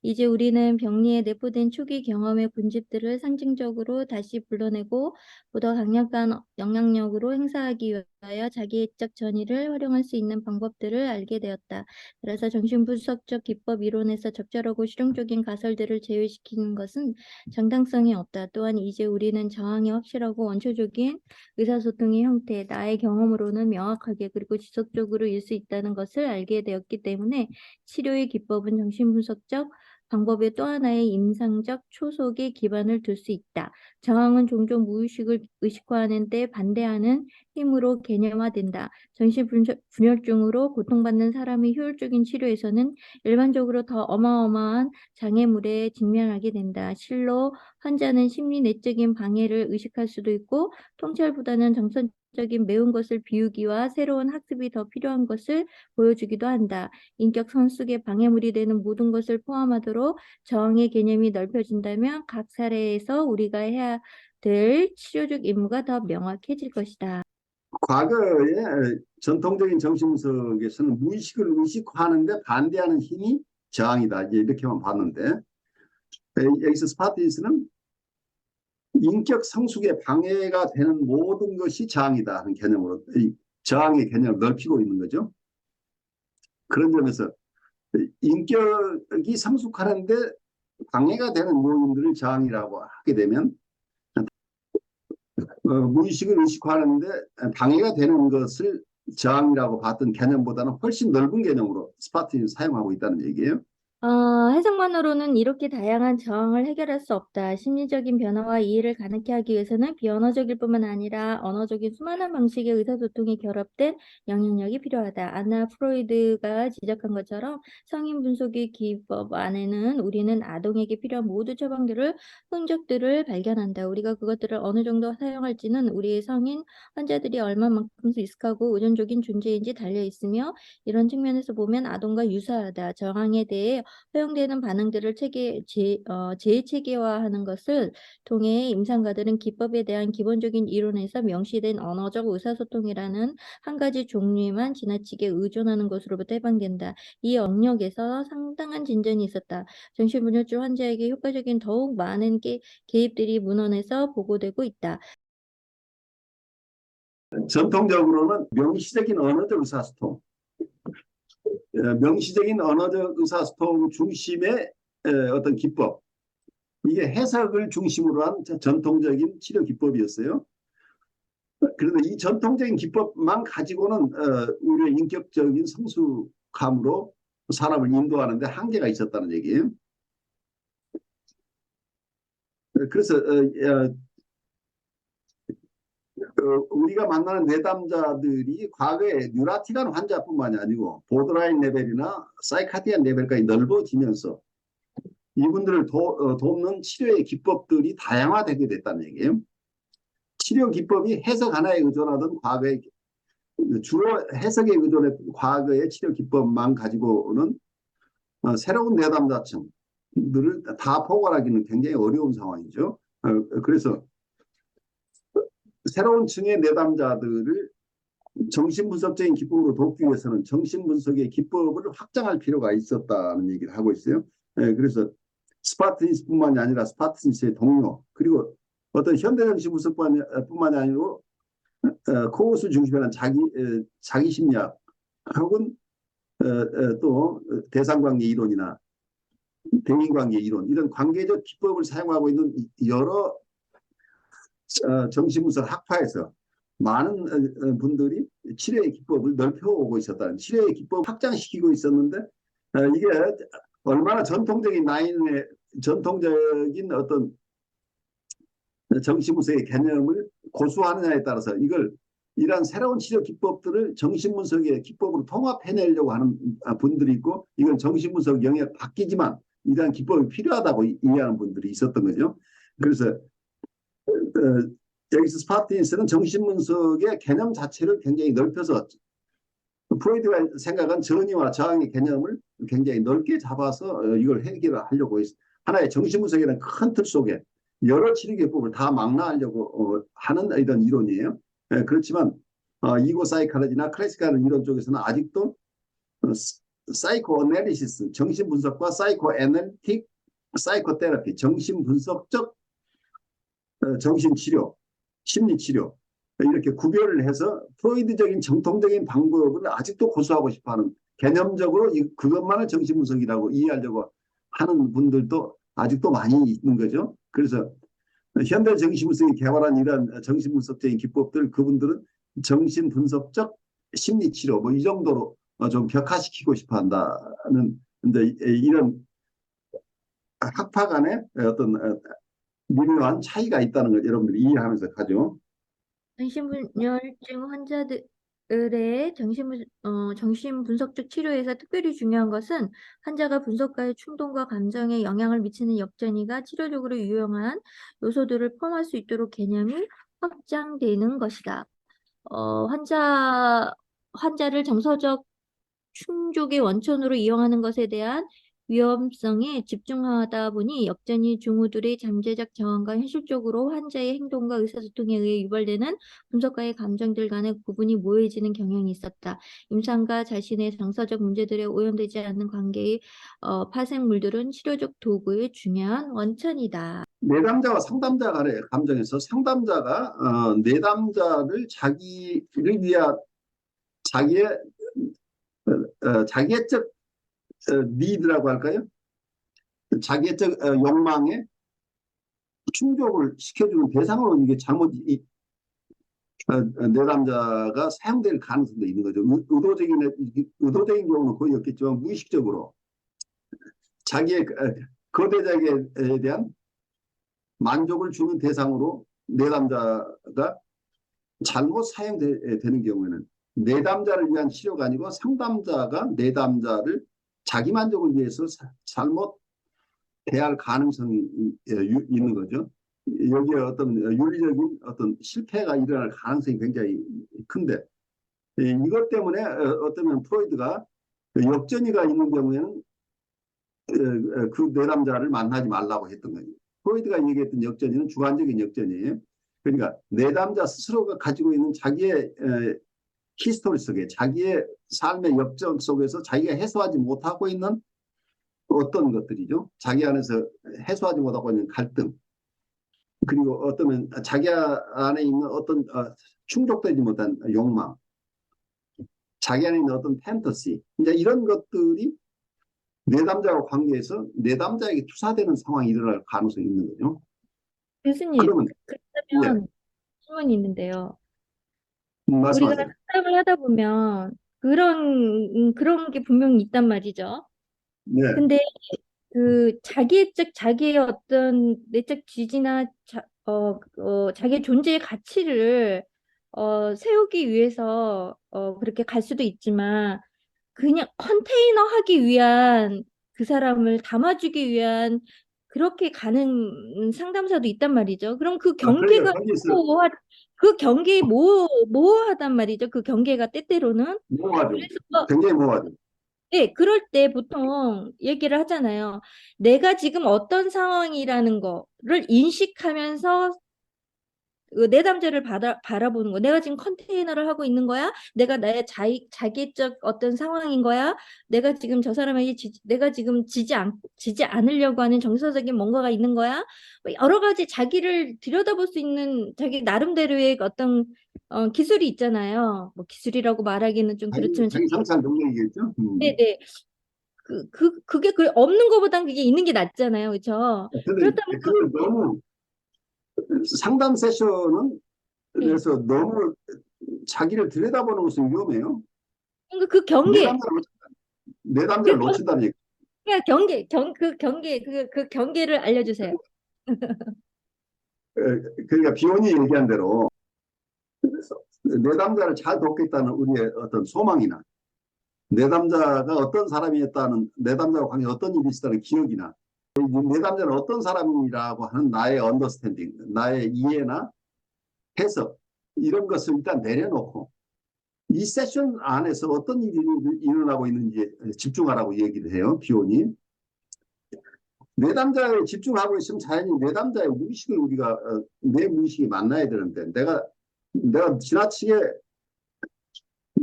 이제 우리는 병리에 내포된 초기 경험의 군집들을 상징적으로 다시 불러내고 보다 강력한 영향력으로 행사하기 위하여 자기애적 전의를 활용할 수 있는 방법들을 알게 되었다. 그래서 정신분석적 기법 이론에서 적절하고 실용적인 가설들을 제외시키는 것은 정당성이 없다. 또한 이제 우리는 저항이 확실하고 원초적인 의사소통의 형태, 나의 경험으로는 명확하게 그리고 지속적으로 일 수 있다는 것을 알게 되었기 때문에 치료의 기법은 정신분석적 방법의 또 하나의 임상적 초석에 기반을 둘 수 있다. 저항은 종종 무의식을 의식화하는 데 반대하는 힘으로 개념화된다. 정신분열증으로 고통받는 사람의 효율적인 치료에서는 일반적으로 더 어마어마한 장애물에 직면하게 된다. 실로 환자는 심리 내적인 방해를 의식할 수도 있고 통찰보다는 정선적인 매운 것을 비우기와 새로운 학습이 더 필요한 것을 보여주기도 한다. 인격 성숙의 방해물이 되는 모든 것을 포함하도록 저항의 개념이 넓혀진다면 각 사례에서 우리가 해야 될 치료적 임무가 더 명확해질 것이다. 과거의 전통적인 정신분석에서는 무의식을 의식화하는데 반대하는 힘이 저항이다. 이렇게만 봤는데 여기서 스파티스는 인격 성숙에 방해가 되는 모든 것이 저항이다 하는 개념으로 저항의 개념을 넓히고 있는 거죠. 그런 점에서 인격이 성숙하는데 방해가 되는 요인들을 저항이라고 하게 되면 무의식을 의식화하는데 방해가 되는 것을 저항이라고 봤던 개념보다는 훨씬 넓은 개념으로 스파티는 사용하고 있다는 얘기예요. 해석만으로는 이렇게 다양한 저항을 해결할 수 없다. 심리적인 변화와 이해를 가능케 하기 위해서는 비언어적일 뿐만 아니라 언어적인 수많은 방식의 의사소통이 결합된 영향력이 필요하다. 아나 프로이드가 지적한 것처럼 성인 분석의 기법 안에는 우리는 아동에게 필요한 모든 처방들을 흔적들을 발견한다. 우리가 그것들을 어느 정도 사용할지는 우리의 성인 환자들이 얼마만큼 익숙하고 의존적인 존재인지 달려 있으며 이런 측면에서 보면 아동과 유사하다. 저항에 대해 허용되는 반응들을 재체계화하는 것을 통해 임상가들은 기법에 대한 기본적인 이론에서 명시된 언어적 의사소통이라는 한 가지 종류에만 지나치게 의존하는 것으로부터 해방된다. 이 영역에서 상당한 진전이 있었다. 정신분열증 환자에게 효과적인 더욱 많은 개입들이 문헌에서 보고되고 있다. 전통적으로는 명시적인 언어적 의사소통, 명시적인 언어적 의사소통 중심의 어떤 기법, 이게 해석을 중심으로 한 전통적인 치료 기법이었어요. 그런데 이 전통적인 기법만 가지고는 우리의 인격적인 성숙함으로 사람을 인도하는데 한계가 있었다는 얘기예요. 그래서 우리가 만나는 내담자들이 과거에 뉴라티간 환자뿐만이 아니고 보드라인 레벨이나 사이카티안 레벨까지 넓어지면서 이분들을 돕는 치료의 기법들이 다양화되게 됐다는 얘기예요. 치료 기법이 해석 하나에 의존하던 과거에 주로 해석에 의존했던 과거의 치료 기법만 가지고는 새로운 내담자층들을 다 포괄하기는 굉장히 어려운 상황이죠. 그래서 새로운 층의 내담자들을 정신분석적인 기법으로 돕기 위해서는 정신분석의 기법을 확장할 필요가 있었다는 얘기를 하고 있어요. 그래서 스파트니스뿐만이 아니라 스파트니스의 동료 그리고 어떤 현대정신분석뿐만이 아니고 코어스 중심이라는 자기 심리학 혹은 또 대상관계 이론이나 대인관계 이론 이런 관계적 기법을 사용하고 있는 여러 정신분석 학파에서 많은 분들이 치료의 기법을 넓혀오고 있었다는 치료의 기법을 확장시키고 있었는데 이게 얼마나 전통적인 어떤 정신분석의 개념을 고수하느냐에 따라서 이러한 새로운 치료 기법들을 정신분석의 기법으로 통합해내려고 하는 분들이 있고 이건 정신분석 영역 바뀌지만 이러한 기법이 필요하다고 이해하는 분들이 있었던 거죠. 그래서 여기서 스파티니스는 정신분석의 개념 자체를 굉장히 넓혀서 프로이드가 생각한 전이와 저항의 개념을 굉장히 넓게 잡아서 이걸 해결하려고 하나의 정신분석이라는 큰 틀 속에 여러 치료기법을 다 망라하려고 하는 이런 이론이에요. 그렇지만 이고 사이칼로지나 클래시컬 이론 쪽에서는 아직도 사이코 애널리시스, 정신 분석과 사이코 애널리틱, 사이코 테라피, 정신 분석적 정신 치료, 심리 치료 이렇게 구별을 해서 프로이드적인 정통적인 방법을 아직도 고수하고 싶어하는 개념적으로 그것만을 정신 분석이라고 이해하려고 하는 분들도 아직도 많이 있는 거죠. 그래서 현대 정신분석이 개발한 이런 정신분석적인 기법들 그분들은 정신분석적 심리치료 뭐 이 정도로 좀 격화시키고 싶어 한다는 이런 학파 간의 어떤 미묘한 차이가 있다는 걸 여러분들이 이해하면서 가죠. 정신분열증 환자들의 정신분석적 치료에서 특별히 중요한 것은 환자가 분석가의 충동과 감정에 영향을 미치는 역전이가 치료적으로 유용한 요소들을 포함할 수 있도록 개념이 확장되는 것이다. 환자를 정서적 충족의 원천으로 이용하는 것에 대한 위험성에 집중하다 보니 역전이 증후들의 잠재적 정황과 현실적으로 환자의 행동과 의사소통에 의해 유발되는 분석가의 감정들 간의 구분이 모호해지는 경향이 있었다. 임상과 자신의 정서적 문제들에 오염되지 않는 관계의 파생물들은 치료적 도구의 중요한 원천이다. 내담자와 상담자 간의 감정에서 상담자가 내담자를 자기를 위한 자기의 자기애적 니드라고 할까요? 자기애적 욕망에 충족을 시켜주는 대상으로 이게 잘못 내담자가 사용될 가능성도 있는 거죠. 의도적인 경우는 거의 없겠지만 무의식적으로 자기의 거대자에게 대한 만족을 주는 대상으로 내담자가 잘못 사용되는 경우에는 내담자를 위한 치료가 아니고 상담자가 내담자를 자기 만족을 위해서 잘못 대할 가능성이 있는 거죠. 여기에 어떤 윤리적인 어떤 실패가 일어날 가능성이 굉장히 큰데 이것 때문에 어쩌면 프로이드가 역전이가 있는 경우에는 그 내담자를 만나지 말라고 했던 거예요. 프로이드가 얘기했던 역전이는 주관적인 역전이에요. 그러니까 내담자 스스로가 가지고 있는 자기의 히스토리 속에 자기의 삶의 역전 속에서 자기가 해소하지 못하고 있는 어떤 것들이죠. 자기 안에서 해소하지 못하고 있는 갈등 그리고 어쩌면 자기 안에 있는 어떤 충족되지 못한 욕망 자기 안에 있는 어떤 판타시 이제 이런 것들이 내담자와 관계에서 내담자에게 투사되는 상황이 일어날 가능성이 있는 거죠. 교수님, 그러면 예, 그렇다면 질문이 있는데요. 우리가 말씀하세요. 상담을 하다 보면 그런 게 분명히 있단 말이죠. 네. 근데 그 자기의 어떤 내적 지지나 자기의 존재의 가치를 세우기 위해서 그렇게 갈 수도 있지만 그냥 컨테이너 하기 위한 그 사람을 담아주기 위한 그렇게 가는 상담사도 있단 말이죠. 그럼 그 그러니까 경계가 거기서 모호하, 그 경계에 모호하단 말이죠. 그 경계가 때때로는. 모호하죠. 그래서 굉장히 모호하죠. 네, 그럴 때 보통 얘기를 하잖아요. 내가 지금 어떤 상황이라는 거를 인식하면서 그 내담자를 바라보는 거. 내가 지금 컨테이너를 하고 있는 거야? 내가 나의 자기적 어떤 상황인 거야? 내가 지금 저 사람에게 내가 지금 지지 않으려고 하는 정서적인 뭔가가 있는 거야? 뭐 여러 가지 자기를 들여다볼 수 있는 자기 나름대로의 어떤 기술이 있잖아요. 뭐 기술이라고 말하기는 좀 그렇지만 자기 성찰 능력이겠죠. 네네. 그게 없는 것보단 그게 있는 게 낫잖아요. 그렇죠? 근데 그렇다면 그걸 너무 상담 세션은 네. 그래서 너무 자기를 들여다보는 것은 위험해요. 그러니까 그 경계 내담자를, 내담자를 그 놓친다는 얘기. 그냥 그 경계를 알려주세요. 그러니까 비혼이 얘기한 대로 내담자를 잘 돕겠다는 우리의 어떤 소망이나 내담자가 어떤 사람이었다는 내담자와 관계 어떤 일이 있었다는 기억이나 내담자는 어떤 사람이라고 하는 나의 언더스탠딩, 나의 이해나 해석 이런 것을 일단 내려놓고 이 세션 안에서 어떤 일이 일어나고 있는지 집중하라고 얘기를 해요. 기온이. 내담자에 집중하고 있으면 자연히 내담자의 무의식을 우리가 내 무의식이 만나야 되는데 내가 지나치게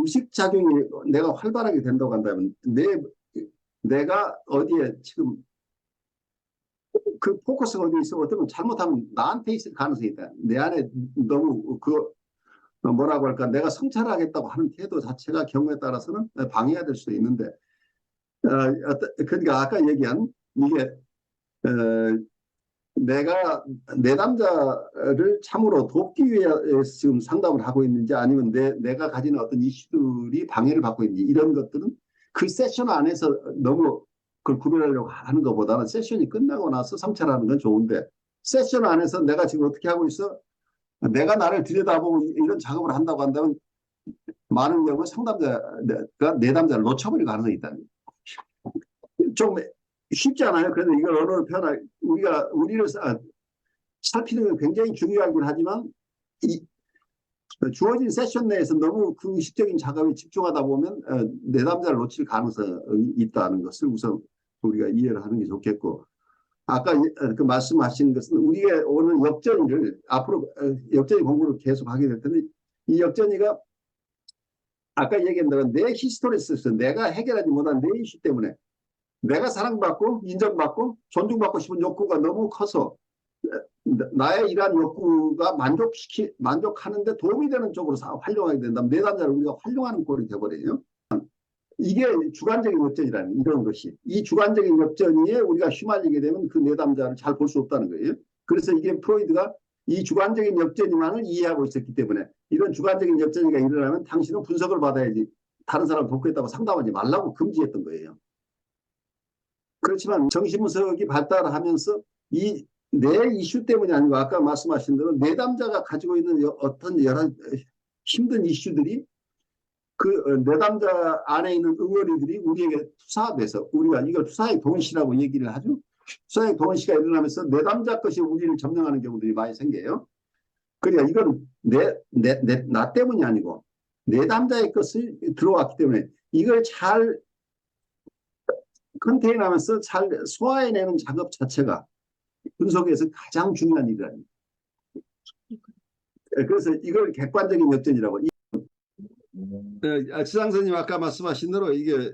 의식작용이 내가 활발하게 된다고 한다면 내가 어디에 지금 그 포커스가 어디 있어 어쩌면 잘못하면 나한테 있을 가능성이 있다. 내 안에 너무 그 뭐라고 할까 내가 성찰하겠다고 하는 태도 자체가 경우에 따라서는 방해가 될 수도 있는데 그러니까 아까 얘기한 이게 어, 내가 내담자를 참으로 돕기 위해서 지금 상담을 하고 있는지 아니면 내가 가지는 어떤 이슈들이 방해를 받고 있는지 이런 것들은 그 세션 안에서 너무 그걸 구별하려고 하는 것보다는 세션이 끝나고 나서 성찰하는 건 좋은데 세션 안에서 내가 지금 어떻게 하고 있어? 내가 나를 들여다보고 이런 작업을 한다고 한다면 많은 경우 상담자가 내담자를 놓쳐버릴 가능성이 있다는 거예요. 좀 쉽지 않아요. 그래서 이걸 언어로 표현할 우리를 살피는 건 굉장히 중요하긴 하지만 이 주어진 세션 내에서 너무 그 의식적인 작업에 집중하다 보면 내담자를 놓칠 가능성이 있다는 것을 우선 우리가 이해를 하는 게 좋겠고 아까 그 말씀하신 것은 우리가 오는 역전이를 앞으로 역전이 공부를 계속 하게 될 텐데 이 역전이가 아까 얘기한 대로 내 히스토리에서 내가 해결하지 못한 내 이슈 때문에 내가 사랑받고 인정받고 존중받고 싶은 욕구가 너무 커서 나의 이러한 욕구가 만족하는데 도움이 되는 쪽으로 활용하게 된다면 내담자를 우리가 활용하는 꼴이 되어버려요. 이게 주관적인 역전이라는 이런 것이 이 주관적인 역전에 우리가 휘말리게 되면 그 내담자를 잘 볼 수 없다는 거예요. 그래서 이게 프로이드가 이 주관적인 역전이만을 이해하고 있었기 때문에 이런 주관적인 역전이가 일어나면 당신은 분석을 받아야지 다른 사람 돕겠다고 상담하지 말라고 금지했던 거예요. 그렇지만 정신분석이 발달하면서 이 내 이슈 때문이 아니고 아까 말씀하신 대로 내담자가 가지고 있는 어떤 여러 힘든 이슈들이 그 내담자 안에 있는 응어리들이 우리에게 투사돼서 우리가 이걸 투사의 동시라고 얘기를 하죠. 투사의 동시가 일어나면서 내담자 것이 우리를 점령하는 경우들이 많이 생겨요. 그러니까 이건 나 때문이 아니고 내담자의 것을 들어왔기 때문에 이걸 잘 컨테인하면서 잘 소화해내는 작업 자체가 분석에서 가장 중요한 일이랍니다. 그래서 이걸 객관적인 역전이라고. 지상선님 아까 말씀하신 대로 이게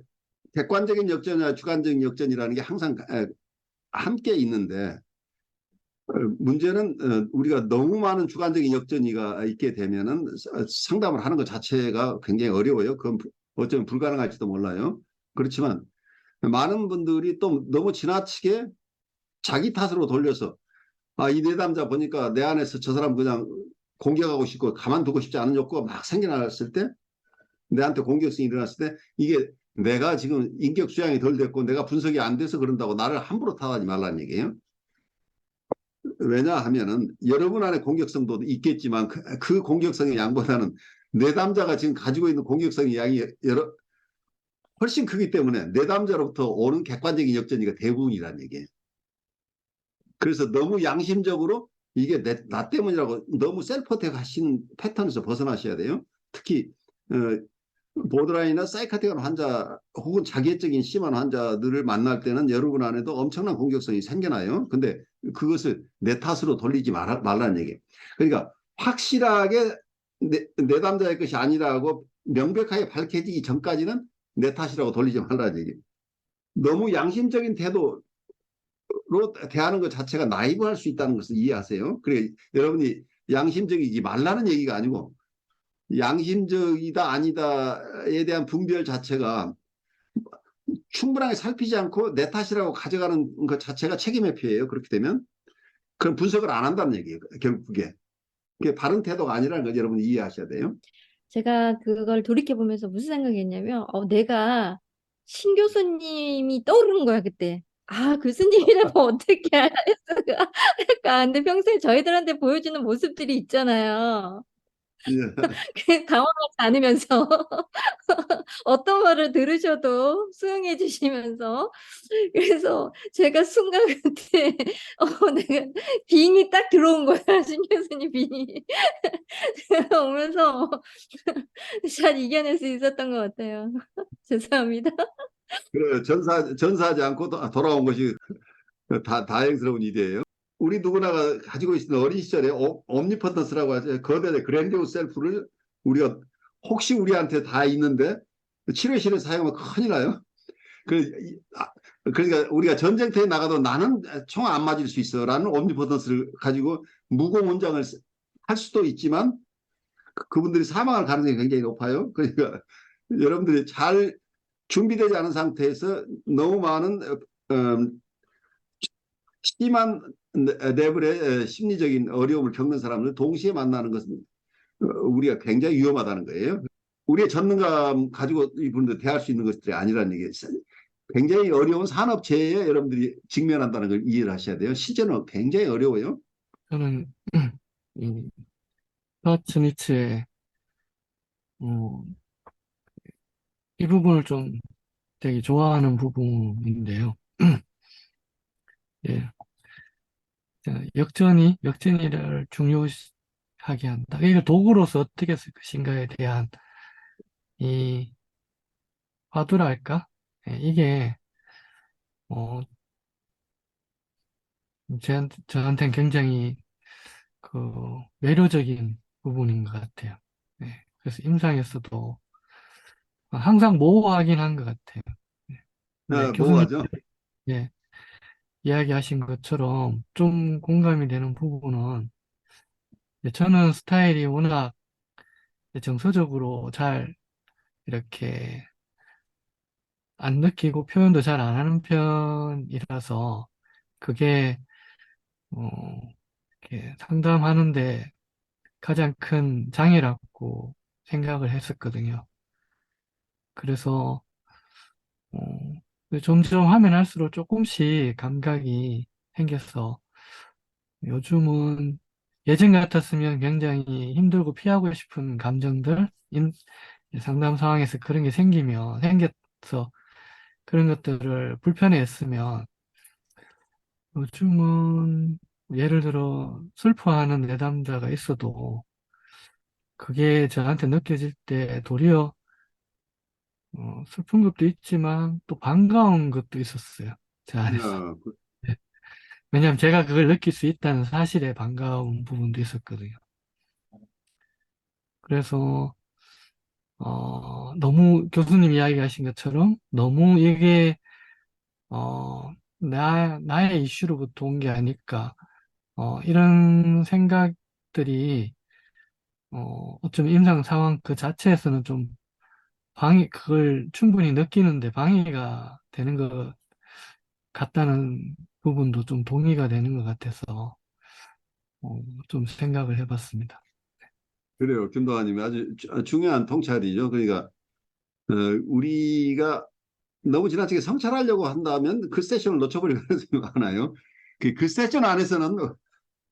객관적인 역전이나 주관적인 역전이라는 게 항상 함께 있는데 문제는 우리가 너무 많은 주관적인 역전이가 있게 되면은 상담을 하는 것 자체가 굉장히 어려워요. 그건 어쩌면 불가능할지도 몰라요. 그렇지만 많은 분들이 또 너무 지나치게 자기 탓으로 돌려서 이 내담자 보니까 내 안에서 저 사람 그냥 공격하고 싶고 가만두고 싶지 않은 욕구가 막 생겨났을 때 내한테 공격성이 일어났을 때 이게 내가 지금 인격 수양이 덜 됐고 내가 분석이 안 돼서 그런다고 나를 함부로 탓하지 말라는 얘기예요. 왜냐하면은 여러분 안에 공격성도 있겠지만 그 공격성의 양보다는 내담자가 지금 가지고 있는 공격성의 양이 훨씬 크기 때문에 내담자로부터 오는 객관적인 역전이가 대부분이라는 얘기예요. 그래서 너무 양심적으로 이게 나 때문이라고 너무 셀프어택 하신 패턴에서 벗어나셔야 돼요. 특히 보드라인이나 사이카틱한 환자 혹은 자기애적인 심한 환자들을 만날 때는 여러분 안에도 엄청난 공격성이 생겨나요. 근데 그것을 내 탓으로 돌리지 말라는 얘기예요. 그러니까 확실하게 내담자의 것이 아니라고 명백하게 밝혀지기 전까지는 내 탓이라고 돌리지 말라는 얘기예요. 너무 양심적인 태도로 대하는 것 자체가 나이브할 수 있다는 것을 이해하세요. 그래 여러분이 양심적이지 말라는 얘기가 아니고 양심적이다 아니다에 대한 분별 자체가 충분하게 살피지 않고 내 탓이라고 가져가는 것 자체가 책임의 표예요. 그렇게 되면 그럼 분석을 안 한다는 얘기예요. 결국에 그게 바른 태도가 아니라는 걸 여러분이 이해하셔야 돼요. 제가 그걸 돌이켜보면서 무슨 생각이 했냐면 내가 신 교수님이 떠오르는 거야 그때. 교수님이라면 어떻게 알았어? 근데 평소에 저희들한테 보여주는 모습들이 있잖아요. 당황하지 않으면서 어떤 말을 들으셔도 수용해 주시면서 그래서 제가 순간 그때 내가 빙이 딱 들어온 거야. 신 교수님 빙이 오면서 잘 이겨낼 수 있었던 것 같아요. 죄송합니다. 그래, 전사하지 않고 돌아온 것이 다행스러운 일이에요. 우리 누구나가 가지고 있는 어린 시절에 옴니퍼턴스라고 하죠. 거대한 그랜디오스 셀프를 우리가 혹시 우리한테 다 있는데 치료실에 사용하면 큰일 나요. 그러니까 우리가 전쟁터에 나가도 나는 총 안 맞을 수 있어라는 옴니포턴스를 가지고 무공훈장을 할 수도 있지만 그분들이 사망할 가능성이 굉장히 높아요. 그러니까 여러분들이 잘 준비되지 않은 상태에서 너무 많은 심한 레벨의 심리적인 어려움을 겪는 사람을 동시에 만나는 것은 우리가 굉장히 위험하다는 거예요. 우리의 전능감 가지고 이분들 대할 수 있는 것들이 아니라는 얘기예요. 굉장히 어려운 산업체에 여러분들이 직면한다는 걸 이해를 하셔야 돼요. 실제는 굉장히 어려워요. 저는 이 스와츠니츠의 어, 이 부분을 좀 되게 좋아하는 부분인데요. 예, 자, 역전이를 중요하게 한다. 이걸 도구로서 어떻게 쓸 것인가에 대한 이 화두랄까? 예, 이게 어, 저한테는 굉장히 그 매료적인 부분인 것 같아요. 예, 그래서 임상에서도 항상 모호하긴 한 것 같아요. 예, 근데 교수님 뭐하죠? 예, 이야기하신 것처럼 좀 공감이 되는 부분은 저는 스타일이 워낙 정서적으로 잘 이렇게 안 느끼고 표현도 잘 안 하는 편이라서 그게 어, 이렇게 상담하는데 가장 큰 장애라고 생각을 했었거든요. 그래서 점점 하면 할수록 조금씩 감각이 생겨서 요즘은 예전 같았으면 굉장히 힘들고 피하고 싶은 감정들, 상담 상황에서 그런 게 생겨서 그런 것들을 불편해했으면 요즘은 예를 들어 슬퍼하는 내담자가 있어도 그게 저한테 느껴질 때 도리어 슬픈 것도 있지만 또 반가운 것도 있었어요. 제 안에서. 어, 네. 왜냐하면 제가 그걸 느낄 수 있다는 사실에 반가운 부분도 있었거든요. 그래서 너무 교수님 이야기하신 것처럼 너무 이게 나의 이슈로부터 온 게 아닐까 이런 생각들이 어쩌면 임상 상황 그 자체에서는 좀 그걸 충분히 느끼는데 방해가 되는 것 같다는 부분도 좀 동의가 되는 것 같아서 좀 생각을 해봤습니다. 그래요. 김도환님이 아주 중요한 통찰이죠. 그러니까 우리가 너무 지나치게 성찰하려고 한다면 그 세션을 놓쳐버릴 가능성이 많아요. 그 세션 안에서는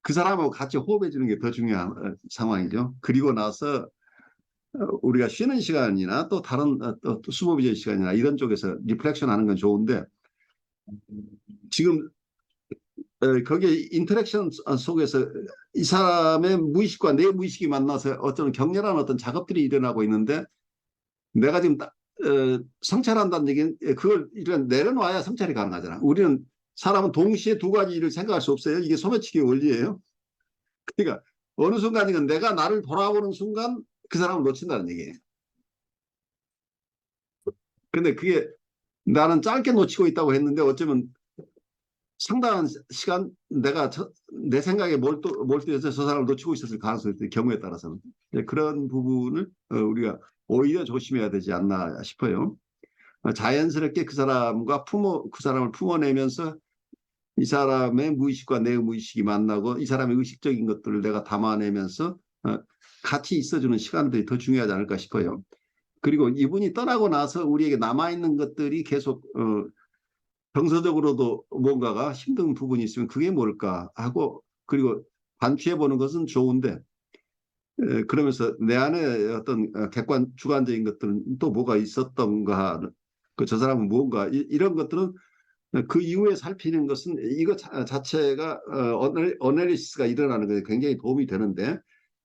그 사람하고 같이 호흡해 주는 게 더 중요한 상황이죠. 그리고 나서 우리가 쉬는 시간이나 또 다른 또 수법의 시간이나 이런 쪽에서 리플렉션 하는 건 좋은데 지금 거기에 인터랙션 속에서 이 사람의 무의식과 내 무의식이 만나서 어떤 격렬한 어떤 작업들이 일어나고 있는데 내가 지금 성찰한다는 얘기는 그걸 일단 내려놔야 성찰이 가능하잖아. 우리는 사람은 동시에 두 가지 일을 생각할 수 없어요. 이게 소매치기 원리예요. 그러니까 어느 순간이건 내가 나를 돌아보는 순간 그 사람을 놓친다는 얘기예요. 근데 그게 나는 짧게 놓치고 있다고 했는데 어쩌면 상당한 시간 내가 내 생각에 몰두해서 저 사람을 놓치고 있었을 가능성이 있어요. 경우에 따라서는. 그런 부분을 우리가 오히려 조심해야 되지 않나 싶어요. 자연스럽게 그 사람을 품어내면서 이 사람의 무의식과 내 무의식이 만나고 이 사람의 의식적인 것들을 내가 담아내면서 같이 있어주는 시간들이 더 중요하지 않을까 싶어요. 그리고 이분이 떠나고 나서 우리에게 남아있는 것들이 계속 정서적으로도 뭔가가 힘든 부분이 있으면 그게 뭘까 하고 그리고 반추해보는 것은 좋은데 그러면서 내 안에 어떤 주관적인 것들은 또 뭐가 있었던가 저 사람은 무언가 이런 것들은 그 이후에 살피는 것은 이거 자체가 어널리시스가 일어나는 것에 굉장히 도움이 되는데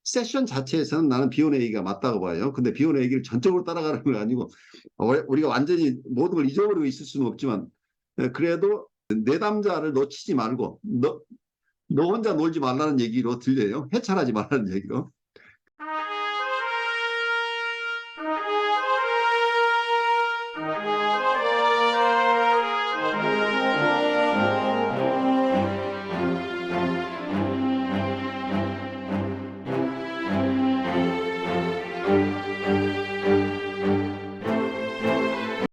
세션 자체에서는 나는 비혼의 얘기가 맞다고 봐요. 근데 비혼의 얘기를 전적으로 따라가는 건 아니고 우리가 완전히 모든 걸 잊어버리고 있을 수는 없지만 그래도 내담자를 놓치지 말고 너 혼자 놀지 말라는 얘기로 들려요. 해찰하지 말라는 얘기로.